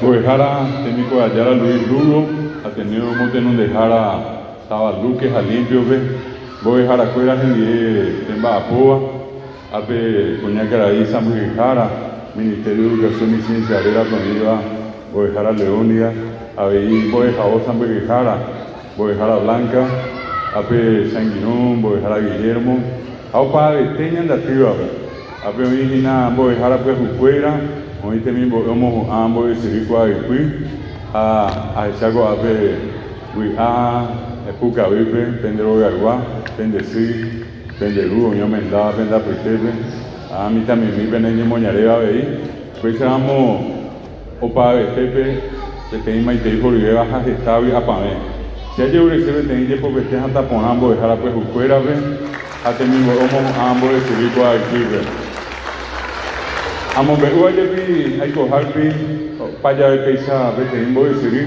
Boejara, técnico de Ayala Luis Lugo, Ateneo Montenón de Jara, Tabaluque, Jalimpio, Boejara, Cuera, Gendié, Temba Apoa, Ape, Coñacaraí, Samujijara, Ministerio de Educación y Ciencia, Arera, Toniva, Boejara Leónida, Aveí, Boejao, Samujijara, Boejara Blanca, Ape, Sanguinón, Boejara Guillermo, Aupa, Teñan de Ativa, Ape, Vigina, Boejara, pues, Jucuera, hoy también vamos a ambos de Sirico a Chaco a Puca Vipe, Pendero Garguá, Pendesí, Penderu, yo Mendá, Penda Petepe, a mí también mi Pendeñi Moñareva veí, pues vamos Opa Betepe, que tenía Maite y Jorge Baja Gestavi a Pamé. Si hay un recibe tenía porque te han tapado ambos de Jara pues Jucuera, a también vamos a ambos de Sirico a Amo beua jepi aiko harpi paya peisa betembo esiri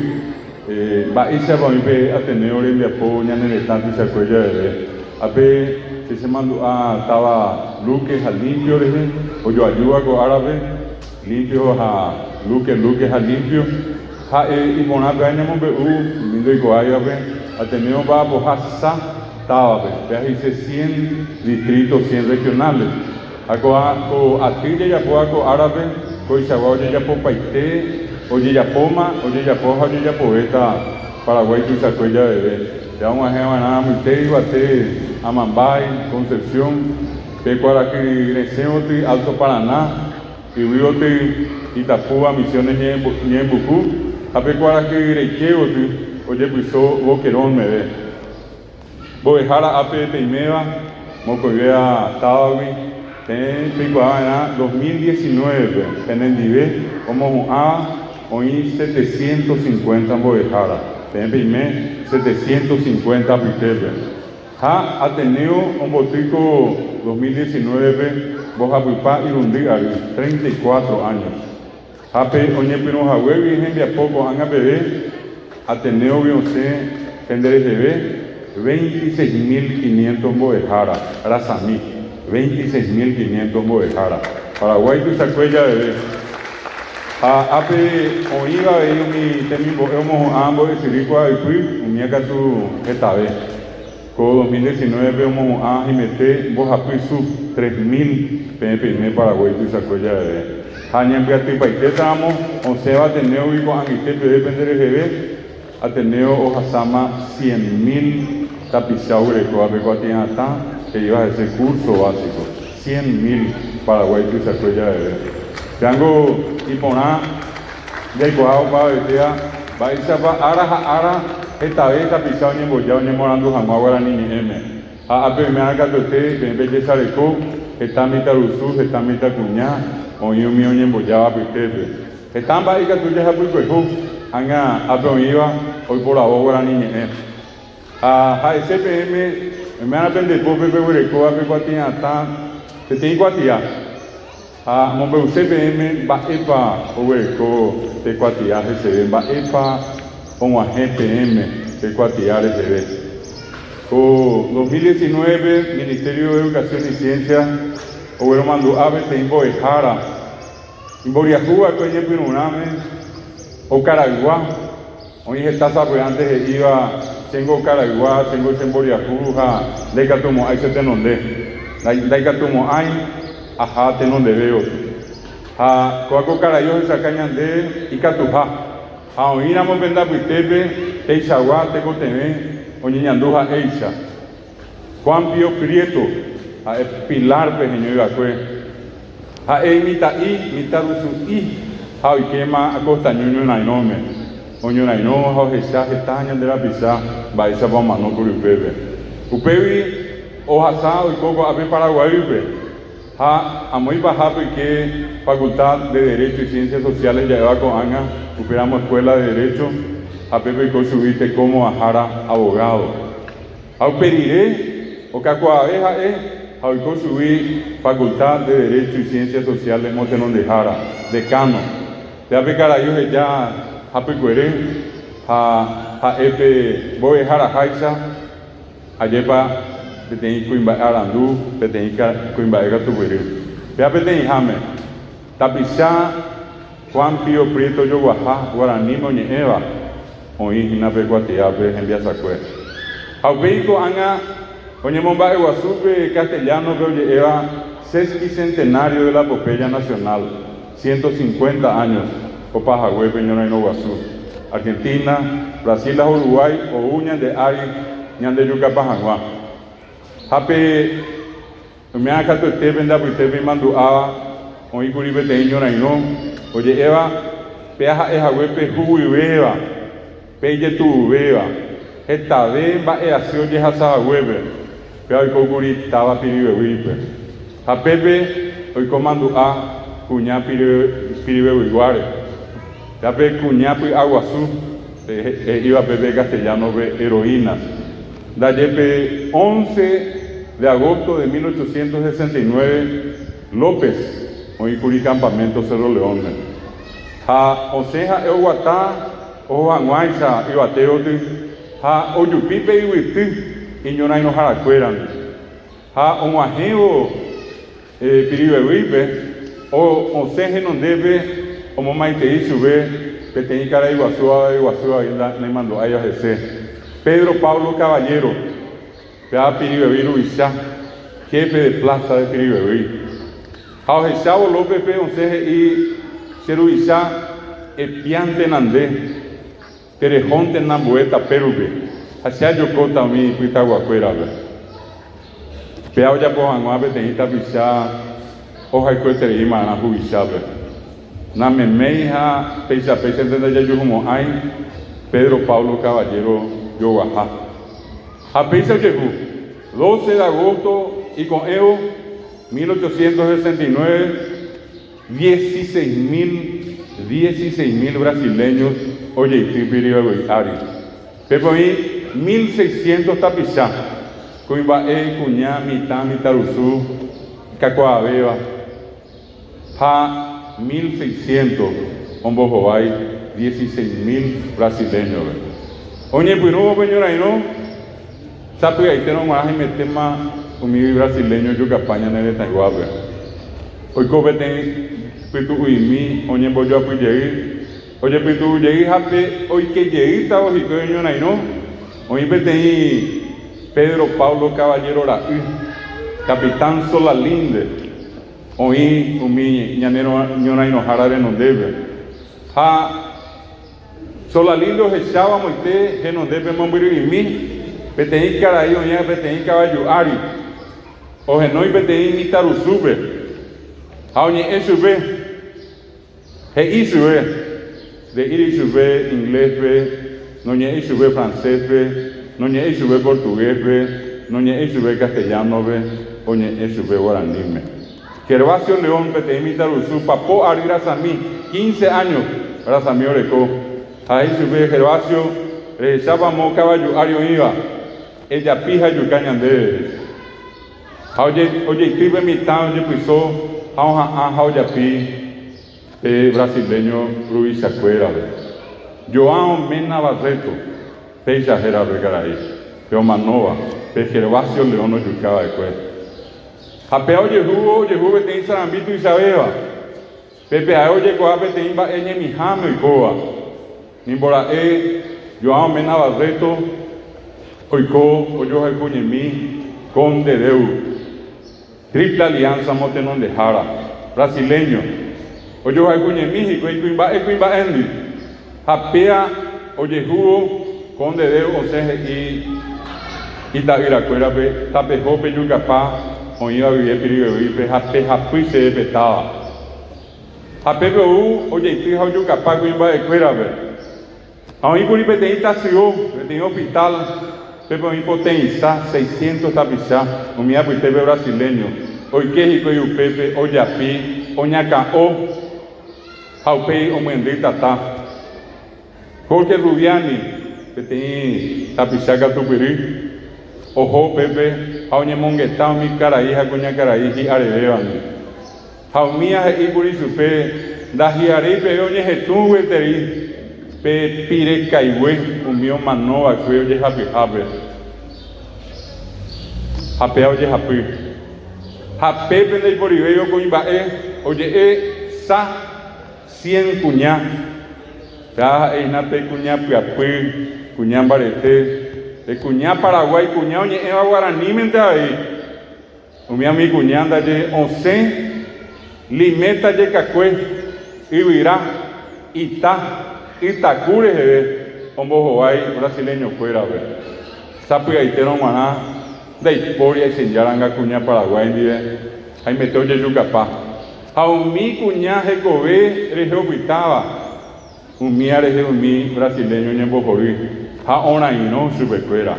baisa bamipe Ateneo le apo nyane tanto se acuella de ape se mando a tava Luque Jalimpio reje o yo ayuda con árabe limpio a Luque Jalimpio ha y monabe año beu lindo y coaya be Ateneo va por hasa tava be ahí se 100 distritos 100 regionales Ako atilla ya po ako árabe, ko isawa oye ya po paite, oye ya poma, oye ya poja, oye ya poeta, Paraguay tu sacuella bebé. Ya vamos a llevar Mitei, Bate, Amambay, Concepción, Pecuaraque, Greseoti, Alto Paraná, Ibioti, Itapúa, Misiones Ñembucú, a Pecuaraque, Grecheoti, oye piso, Boquerón me ve. Boejara, Ape, Teimeva, Mocoidea, Tabawi, en 2019, en el nivel, como hoy 750 Boejara, en primer 750 Pitebe. Ha Ateneo, un botico 2019, Bojapuipá y Rundiari, 34 años. Hape, oñe pino Jahuevi, gente a poco, han a bebé, Ateneo, Beyoncé, Tenderebé, 26.500 Boejara, Razamí. 26.500 Boejara. Paraguay tu sacuella de ape oiga ellos mi temibo hemos ambos de Sirico a Ipui umiaca tu etabe. Co 2019 hemos a Jimete Bojapi sub 3.000 PPM Paraguay tu sacuella de Hañan Beatri Paitezamo, Oseba Ateneo y con Angite depende de GB, Ateneo Ojasama 100.000 tapizau greco apecuatiata que iba a ese curso básico, 100.000 Paraguay tu sacuella de ver. Tengo y poná de coao para vetea, va a irse para ara, esta vez tapizado ni embollado ni morando jamás guaraní ni M. A primera catote, que en belleza de co, está mitad rusú, está mitad cuñá, o yo mío ni embollado a piquete. Están va a ir que tú ya has puesto, anga a promiva, hoy por la voz guaraní ni M. A SPM, me han aprendido por Pepe Huereco, a Pecuatia, te tengo Cuatia. A Mombe CPM, va EPA, Huereco, Pecuatia, se va EPA, como a GPM, Pecuatia, se ve. O 2019, Ministerio de Educación y Ciencia, Obrero Mandó Ave, te invo Ejara, Imboriajúa, Coñe Piruname, o Caraguá, hoy está antes de iba. Tengo Caraguá, tengo Chemboriajuja, Leicatomo, ahí se te nonde. Leicatomo, ahí, ajá, te nonde veo. Ha, Coaco Carayo, esa cañande, y Catuja. Ha, oíramos venda Puitepe, Eizaguá, Teco Teme, Oñiñanduja, Eiza. Juan Pío Prieto, a Pilar, Pejeño y Gacue. Ha, Mita I, Mita Rusu I, ha, Oiquema, Acostañuño, Nainome. Oño naino, hojesa, gestaña de la pizza, baisa para mano por Upevi. Upevi, ojasado y poco a Paraguay, ha, a muy baja porque Facultad de Derecho y Ciencias Sociales ya lleva con Anga, operamos Escuela de Derecho, a Pepe y subiste como a Jara, abogado. A Uperiré, o Cacoabeja, a hoy subí Facultad de Derecho y Ciencias Sociales, Montenón de Jara, decano. De Apecarayo ya. Hapecuere, ha epe Boejara Jaiza, ayepa, te tenéis Cuimba Arandú, te tenéis Cuimba Egatucuere. Vea, te tenéis Jame, tapizá, Juan Pío Prieto Yoguajá, Guaraní Moñeeva, oí Hinape Guatiape, en Biasacue. Aubeico Anga, Oñemomba Eguazupe, castellano, Yogueva, sesquicentenario de la epopeya nacional, 150 años, Opajagüe, Peñona y Guazú. Argentina, Brasil, Uruguay, o Uñan de Ari, Ñan de Yucapajagua. Hape, me ha cato este venda, pues te manduaba, oí Curibe te Ñoraino, oye Eva, peaja ejagüe, peju y beba, peye tu beba, esta bemba e así oye hasagüebe, pea y cocuri estaba piribe wipe. Hapepe, hoy comando a cuñá piribe wiguare. Ya ve Cuñapi Aguazú, iba Pepe Castellano de heroínas. Da yepe 11 de agosto de 1869, López, hoy Curi Campamento Cerro León. Ha Oseja Eguatá, o Anguaiza, Ibateote, ha Oyupipe Iwiti, Iñonaino Jaracueran. Ha Omuajeo Piribewipe, o Oseje non debe. Como maite sube, petení cara Iguazú, ainda me mandó a ese. Pedro Pablo Caballero, pea Piribeví Luisa, jefe de plaza de Piribeví. Jauge Chavo López Peonceje y Ceruisa, Epiante Nandé, Terejonte Nambueta Perube, hacia Yocota mi Cuitaguacuera. Pea ya por Anguá, petení tapizá, hoja y cuetere y mana jubizable. Na memeja, peisa entender ya como hay Pedro Pablo Caballero Yoguajá. A peisa llegó 12 de agosto y con Evo 1869, 16.000 brasileños, oye, y Ari. Pero ahí 1.600 tapizá, Coimbae, Cuñá, Mitán, Mitaruzú, Cacoabeba, Ha 1.600 Ombojobay, 16.000 brasileños. Oye, pues no, señora, y no. Sabe ahí tenemos más y metemos un brasileño yo campaña en el Taiwán. Hoy cobete, pues tú y mí, oye, voy yo a pues llegar. Oye, pues tú llegas, hoy que llegué, estaba y tú, señora, y no. Oye, pues Pedro Pablo Caballero Raúl, capitán Solalinde. Hoy umi ñanero ñona inojara de non debe. Ha Solalindo echaba moite que non debe mombiri mi petei carai oña petei caballo ari. O genoi petei mitarusube. Ha oñe esube. He isube. De isube inglés be, no ñe isube francés be, no ñe isube portugués be, no ñe isube castellano be, oñe isube guaraní me. Gervasio León, Petemi Taruzú, Papó Ari Razamí, 15 años, Razamí Orecó. Ahí sube Gervasio, Sábamo Caballo Ario Iba, ella pija Yucañandé. Oye, escribe mi tan, oye, pisó, oye, brasileño, Ruiz Sacuera. João Mena Barreto, Peixajera Regaray, Peomanova, Gervasio León, Oyucaba de Cuesta. Apea oye jugo betén sarambito y sabeba. Pepe a oye coa betén ba eñe mi jame y coa. Nimbora Joao Mena Barreto, oiko, oyo hay cuñemi, conde deu. Triple alianza motenon de jara. Brasileño. Oyo hay cuñemi, equimba endi. Apea oye jugo, conde deu, o sea, y Itairacuera pe, tapejope yucapá. Hoy iba a vivir Piribevipe, Japui se despetaba. A PPU, oye, estoy a yo capaz de ir a escuela, a un Curibe de estación, de hospital, PPU potencia, 600 tapizas, un mía pues TV brasileño. Hoy que hijo y Pepe, oye a pi, oñacao, Jaupei o Mendita ta. Jorge Rubiani, que tiene tapizaca tupirí. Ojo Pepe, Jauñe Monguetao, mi caraíja, coña caraíji, arebeban. Jaumía, Iburi Supe, Dajiarei, Peoñe, Jetú, Veteri, Pe Pire Caigüe, Umio Manova, Cuello, Japi Jape. Japea, oye, Japi. Japepe del Boribeyo, Coimbae, oye, 100 cuñá. Ya einate cuñá Piapí, cuñá Barete, de cuñá Paraguay, cuñá oñe Eva Guaraní mente ahí. Mi cuñá anda de 11, limeta de Cacue, Ibirá, Itá, Itacure, Hombo Hawaii, brasileño fuera, ver. Sapi Gaitero Maná, de Historia y Senyaranga cuñá Paraguay, vive. Ahí metió Yeyucapá. A un mi cuñá Jecobé, Regeopitaba. Un mi areje un mi brasileño Ñembojorí. A ona y no supercuera.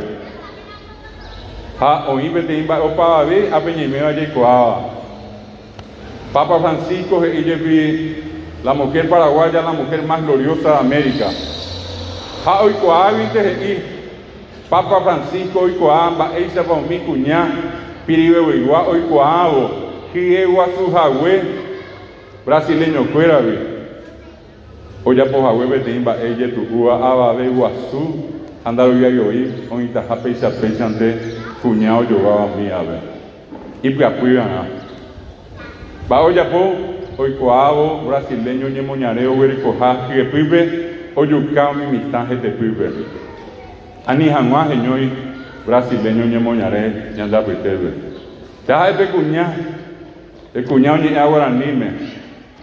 A oí betimba opa ve a peñimeo Yecoaba. Papa Francisco y la mujer paraguaya, la mujer más gloriosa de América. A hoy cohabite y Papa Francisco hoy coamba, esa para mi cuñá, piribe igual hoy coabo, jiegua su jagüe, brasileño fuera vi. Hoy ya por jagüe betimba, ella tu ua ababe guazú, andalo ya yo oí, hoy ta jape y se ante cuñado yo mi ave. Y pues apoyan va hoy ya por hoy coabo, brasileño ñemoñareo, huericoja, que pibe. Oyucao mi mistaje de pibe. Ani hanwa señor brasileño ñemoñaré, ñanda pitebe. Ya es pecuña, el cuñado ni agua anime.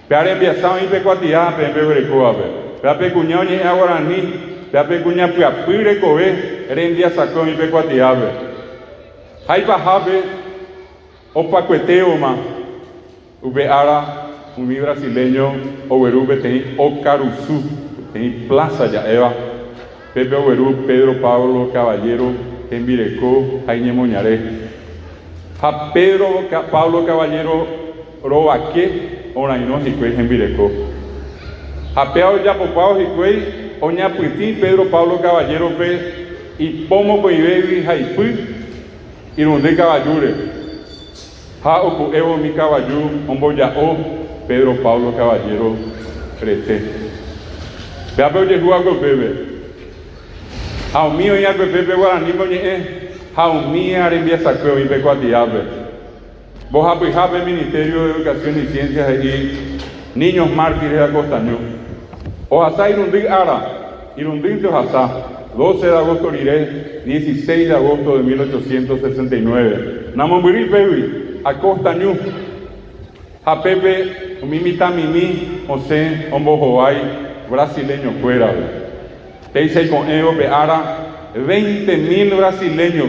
Peare empiezan y pecuatia, peberecoabe. Pea pecuñado ni agua ni, pea pecuña piapire cobe, erendia sacó y pecuatiabe. Hay bajabe, opa cueteo ma, ube ara, un mi brasileño, overube ten ocaruzú. En Plaza ya Eva, Pepe Oberú, Pedro Pablo Caballero, en Virecó, Jaime Moñaré. A Pedro Pablo Caballero, Robaque, Oraino, Jicuey, en Virecó. A Peo Yapopao, Jicuey, Oña Puití, Pedro Pablo Caballero, y Pomo Poibebi, Jaipui, y Runde Caballure. Ja Ocu Evo mi Caballú, Omboyao, Pedro Pablo Caballero, Crete. Vea pero llegó algo bebé. A un mío y algo bebé guaraní moñe. A un mío arembia sacó y peco a diable. Vos apoyás el Ministerio de Educación y Ciencias y Niños Mártires de Acostaño. Ojasá Irundí Ara, Irundí Ojasá, 12 de agosto Liré, 16 de agosto de 1869. Namombiri Pewi, Acostaño. A Pepe, Mimita Mimi, José, Ombojoay. Brasileño fuera. Teise con Evo Peara, 20.000 brasileños.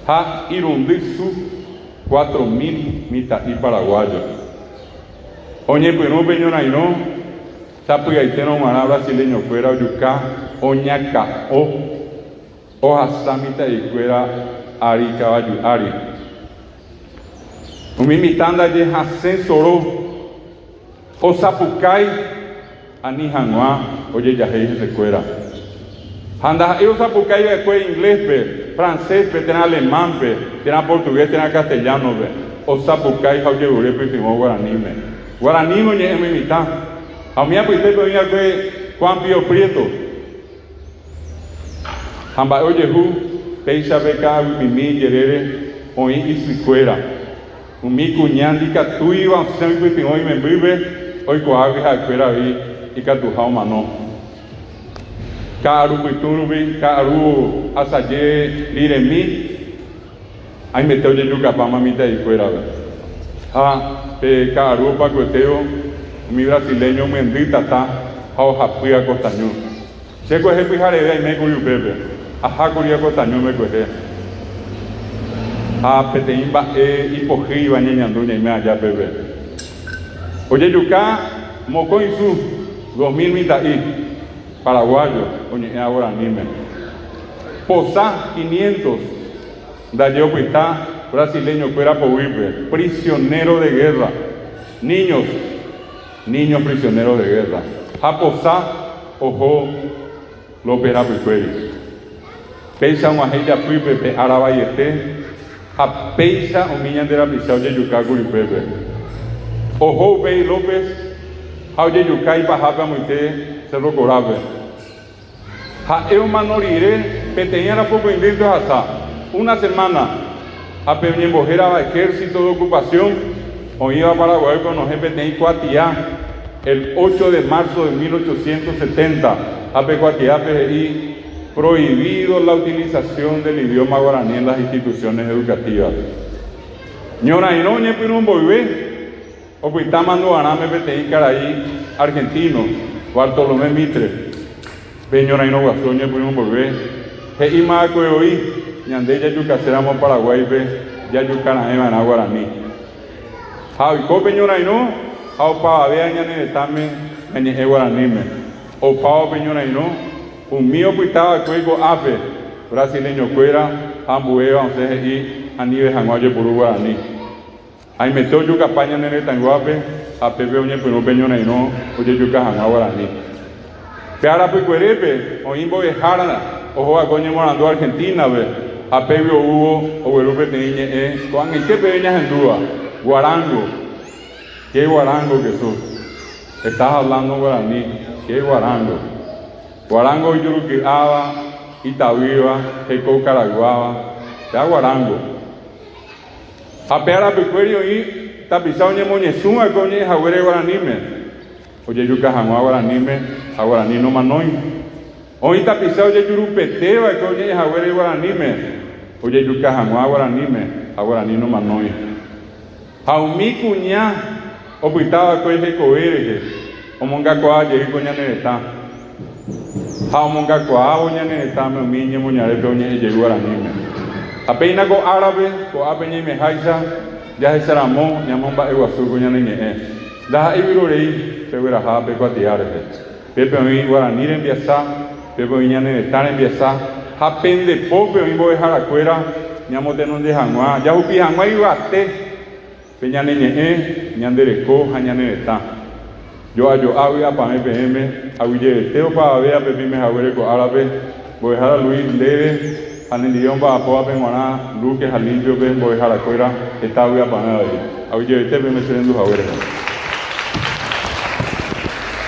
Ha Irundizu, 4.000 mitaí paraguayos. Oñe Perú Peñonaino, Tapu Gaiteno Maná brasileño fuera, Oyucá, Oñaca, Ojasamita y fuera, Ari Caballo, Ari. Umimitanda de Jacén Soró, Osapucay. Ani hanwa, oye ya se cuera. Anda, ellos apucay de inglés, francés, tiene alemán, tiene portugués, tiene castellano, o sapucay, oye urepe, timo guaraní, guaraní no es mi mitad. A mí apuite venía que Juan Pío Prieto. Amba oye peisa beca, mimi, yerere, oí y si cuera. Un mi cuñandica, tú ibas a ser que hoy me vive, hoy coague a cuera ahí. Y Catujao Mano. Caru Piturubi, Caru Asaye Liremi. Ahí meteu de Yucapá, mamita y fuera. Caru Pacueteo, mi brasileño mendita está, Japuia Costañú. Se coge Pijareda y me cuyo bebé. Ajá, Curia Costañú me coge. Peteimba Hipojí, Bañañanduña y me allá bebé. Oye, Yucá, Mocoinsu. 2000 mitaí, paraguayo, oye, ahora anime. Posá 500, Dayopuitá, brasileño, fuera Powipe, prisionero de guerra. Niños prisioneros de guerra. Japosá, ojo, López Apicueri. Peisa Majeya Pipe, Arabayete, a Peisa, Omiñan de la Pisao de Yucaguri Pepe. Ojo, Pei López. Oye, Yucay, Bajaba, Muite, Cerro Corabe. Ha eu manoriré, peteña la poco indito hasta una semana. A Peñembojera, ejército de ocupación, o iba a Paraguay con los peteña cuatía, el 8 de marzo de 1870, y prohibido la utilización del idioma guaraní en las instituciones educativas. Ñora y no ñepirun boibe, o puitamando aname peteí caraí argentino, Bartolomé Mitre, peñora y no guasó ñepirun boibe, he ima coeoí, ñande ya yucaceramos Paraguay be, ya yucanaema en guaraní. Javico peñora y no, ao pavea ñane tame, ñane guaraní me, o pao peñora y no, un mío puitaba cuego ape, brasileño cuera, ambueva, y anive janguaye por guaraní. Ahí metió yuca paña nene tanguape, a pepe oñe pero peñona y no, oye yuca jangua guaraní. Peara pecuerepe, o imbo de jarana, ojo a coñe morando Argentina, ve, a pepe hubo, o verupe teñe, con el que peñas en duda, guarango, ¿qué guarango que sos? Estás hablando guaraní, ¿qué guarango? Guarango yuruquiaba, Itaviva, Jeco Caraguaba, ya guarango. A peara pecuerio y tapizado ñe moñezuma coñe jagüere guaranime. Oye yuca jangua guaranime, a guaraní no manoi. Hoy tapizado ye yurupeteba coñe jagüere guaranime. Oye yuca jangua guaranime, a guaraní no manoi. A umi cuñá, o puitaba coñe coere, o monga coa ye coña nereta. A monga coa oña nereta me umiñe moñare coñe ye guaranime. Apenas con árabe, con apeña y mejaisa, ya se ramó, llamamos Eguazú, con ñaneñe. Da ibirurei, se verá jape cuatiare. Pepe mi guaraní en biasa, pepe mi ñane estar en biasa, japende pope mi voy jaracuera, ñamo tenon de jangua, ya upi jangua y bate, peñaneñe, ñandereco, jañane está. Yo había para PM, aguille teo para ver a pepe me jagüere con árabe, voy a dejar a Luis leve. Anelión va a poder penguaná, Luque, Jalillo, Ben, Boy, Jaracuera, está bien para nada. Ahorita me estoy viendo a ver.